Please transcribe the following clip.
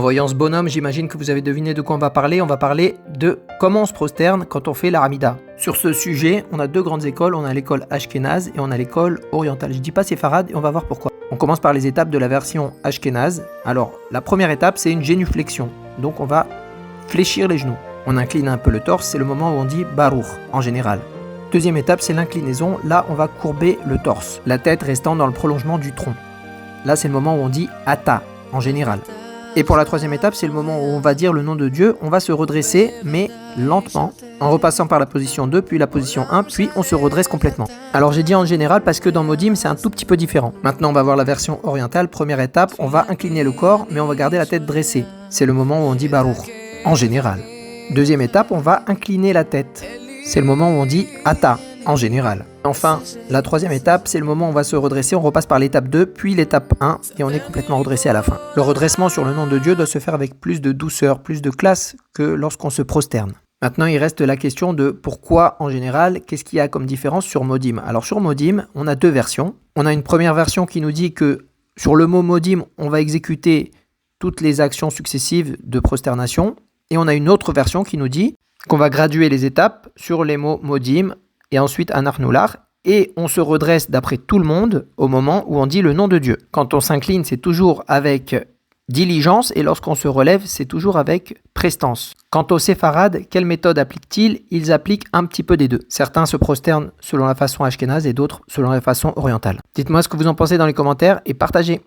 voyant ce bonhomme, j'imagine que vous avez deviné de quoi on va parler. On va parler de comment on se prosterne quand on fait l'Aramida. Sur ce sujet, on a deux grandes écoles. On a l'école ashkénaze et on a l'école orientale. Je dis pas séfarade et on va voir pourquoi. On commence par les étapes de la version ashkénaze. Alors, la première étape, c'est une génuflexion. Donc, on va fléchir les genoux. On incline un peu le torse, c'est le moment où on dit Baruch en général. Deuxième étape, c'est l'inclinaison. Là, on va courber le torse, la tête restant dans le prolongement du tronc. Là, c'est le moment où on dit Ata en général. Et pour la troisième étape, c'est le moment où on va dire le nom de Dieu. On va se redresser, mais lentement, en repassant par la position 2, puis la position 1, puis on se redresse complètement. Alors j'ai dit en général parce que dans Modim, c'est un tout petit peu différent. Maintenant, on va voir la version orientale. Première étape, on va incliner le corps, mais on va garder la tête dressée. C'est le moment où on dit Baruch, en général. Deuxième étape, on va incliner la tête. C'est le moment où on dit Ata, en général. Enfin, la troisième étape, c'est le moment où on va se redresser, on repasse par l'étape 2, puis l'étape 1, et on est complètement redressé à la fin. Le redressement sur le nom de Dieu doit se faire avec plus de douceur, plus de classe que lorsqu'on se prosterne. Maintenant, il reste la question de pourquoi en général, qu'est-ce qu'il y a comme différence sur Modim. Alors sur Modim, on a deux versions. On a une première version qui nous dit que sur le mot Modim, on va exécuter toutes les actions successives de prosternation, et on a une autre version qui nous dit qu'on va graduer les étapes sur les mots Modim, et ensuite un arnoular, et on se redresse d'après tout le monde au moment où on dit le nom de Dieu. Quand on s'incline, c'est toujours avec diligence, et lorsqu'on se relève, c'est toujours avec prestance. Quant aux séfarades, quelle méthode appliquent-ils? Ils appliquent un petit peu des deux. Certains se prosternent selon la façon ashkénaze et d'autres selon la façon orientale. Dites-moi ce que vous en pensez dans les commentaires et partagez.